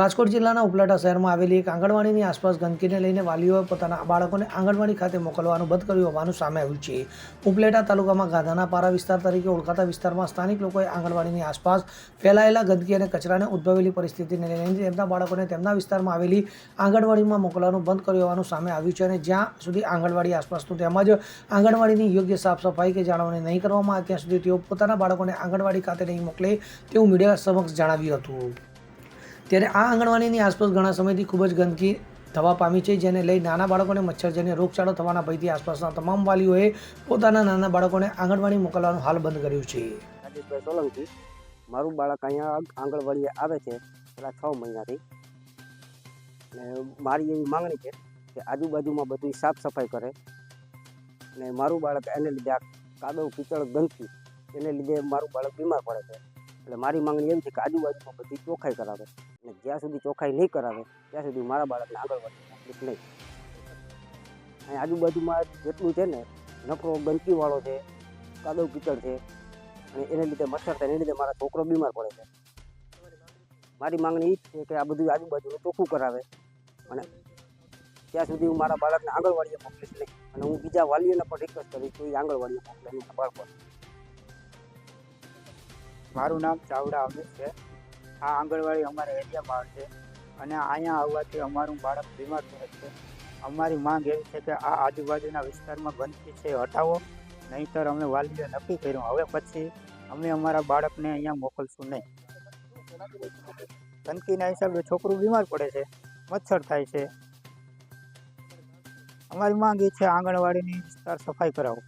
રાજકોટ જિલ્લાના ઉપલેટા શહેરમાં આવેલી એક આંગણવાડીની આસપાસ ગંદકીને લઈને વાલીઓએ પોતાના બાળકોને આંગણવાડી ખાતે મોકલવાનું બંધ કર્યું હોવાનું સામે આવ્યું છે। ઉપલેટા તાલુકામાં ગાધાના પારા વિસ્તાર તરીકે ઓળખાતા વિસ્તારમાં સ્થાનિક લોકોએ આંગણવાડીની આસપાસ ફેલાયેલા ગંદકી અને કચરાને ઉદ્ભવેલી પરિસ્થિતિને લઈને તેમના બાળકોને તેમના વિસ્તારમાં આવેલી આંગણવાડીમાં મોકલવાનું બંધ કર્યું હોવાનું સામે આવ્યું છે અને જ્યાં સુધી આંગણવાડી આસપાસનું તેમજ આંગણવાડીની યોગ્ય સાફ સફાઈ કે જાળવણી નહીં કરવામાં આવે ત્યાં સુધી તેઓ પોતાના બાળકોને આંગણવાડી ખાતે નહીં મોકલે તેવું મીડિયા સમક્ષ જણાવ્યું હતું। ત્યારે આ આંગણવાડીની આસપાસ ઘણા સમયથી ખૂબ જ ગંદકી થવા પામી છે, જેને લઈ નાના બાળકોને મચ્છરજન્ય રોગચાળો થવાના ભયથી આસપાસના તમામ વાલીઓએ પોતાના નાના બાળકોને આંગણવાડી મોકલવાનું હાલ બંધ કર્યું છે। રાજેશભાઈ સોલંકી, મારું બાળક અહીંયા આંગણવાડીએ આવે છે પેલા 6 મહિનાથી ને મારી એવી માંગણી છે કે આજુબાજુમાં બધી સાફ સફાઈ કરે ને મારું બાળક એને લીધે આ કાદવ કીચડ ગંદકી એને લીધે મારું બાળક બીમાર પડે છે। એટલે મારી માંગણી એવી છે કે આજુબાજુમાં બધી ચોખ્ખાઈ કરાવે અને જ્યાં સુધી ચોખ્ખાઈ નહીં કરાવે ત્યાં સુધી મારા બાળકને આંગણવાડી મોકલીશ નહીં। અહીં આજુબાજુમાં જેટલું છે ને નકરો ગંદકીવાળો છે, કાદવ કીચડ છે અને એને લીધે મચ્છર થાય, એને લીધે મારા છોકરો બીમાર પડે છે। મારી માંગણી એ જ છે કે આ બધું આજુબાજુનું ચોખ્ખું કરાવે અને ત્યાં સુધી હું મારા બાળકને આંગણવાડીએ મોકલીશ નહીં અને હું બીજા વાલીઓને પણ રિક્વેસ્ટ કરીશ કે એ આંગણવાડીએ મોકલે એમના બાળકોને। મારું નામ ચાવડા અમિત છે। આ આંગણવાડી અમારા એરિયામાં આવે છે અને અહીંયા આવવાથી અમારું બાળક બીમાર પડે છે। અમારી માંગ એવી છે કે આ આજુબાજુના વિસ્તારમાં ગંદકી છે હટાવો, નહીંતર અમે વાલીએ નક્કી કર્યું હવે પછી અમે અમારા બાળકને અહીંયા મોકલશું નહીં। ગંદકીના હિસાબે છોકરું બીમાર પડે છે, મચ્છર થાય છે। અમારી માંગ એ છે આંગણવાડીની વિસ્તાર સફાઈ કરાવો,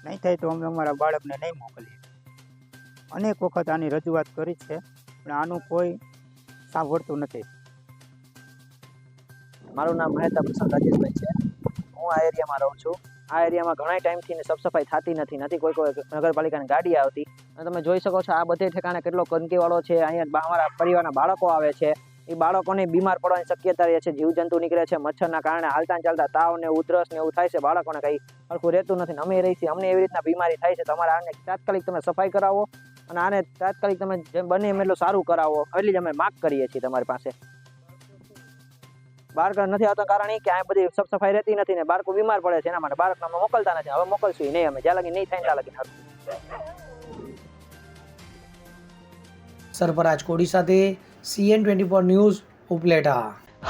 નહીં થાય તો અમે અમારા બાળકને નહીં મોકલીએ। અનેક વખત આની રજૂઆત કરી છે પણ આનું કોઈ સાંભળતું નથી। મારું નામ મહેતા પ્રસાદ રાજેશભાઈ છે। હું આ એરિયામાં રહું છું। આ એરિયામાં ઘણા ટાઈમથી સાફ સફાઈ થતી નથી કોઈ નગરપાલિકાની ગાડી આવતી અને તમે જોઈ શકો છો આ બધે ઠેકાણે કેટલો ગંદકીવાળો છે। અહીંયા અમારા પરિવારના બાળકો આવે છે, એ બાળકોને બીમાર પડવાની શક્યતા રહે છે, જીવજંતુ નીકળે છે મચ્છરના કારણે, હાલતા ચાલતા તાવ ને ઉધરસ ને એવું થાય છે, બાળકોને કંઈ સરખું રહેતું નથી ને અમે રહી છીએ, અમને એવી રીતના બીમારી થાય છે। તમારે આને તાત્કાલિક તમે સફાઈ કરાવો અને આને તાત્કાલિક તમે જેમ બને એમ એટલું સારું કરાવો, એટલી જ અમે માગ કરીએ છીએ તમારી પાસે। બાળક નથી આવતા કારણ એ કે આ બધી સાફ સફાઈ રહેતી નથી ને બાળકો બીમાર પડે છે, એના માટે બાળકને અમે મોકલતા નથી। હવે મોકલશું નહીં અમે, જ્યાં લગી નહીં થાય ત્યાં લગી નથી। સરફરાજ કોડી સાથે CN24 ન્યૂઝ ઉપલેટા।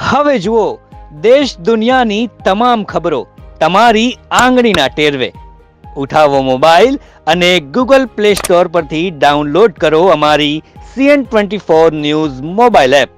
હવે જુઓ દેશ દુનિયાની તમામ ખબરો તમારી આંગળીના ટેરવે। ઉઠાવો મોબાઈલ અને Google Play Store પરથી ડાઉનલોડ કરો અમારી CN24 ન્યૂઝ મોબાઈલ એપ।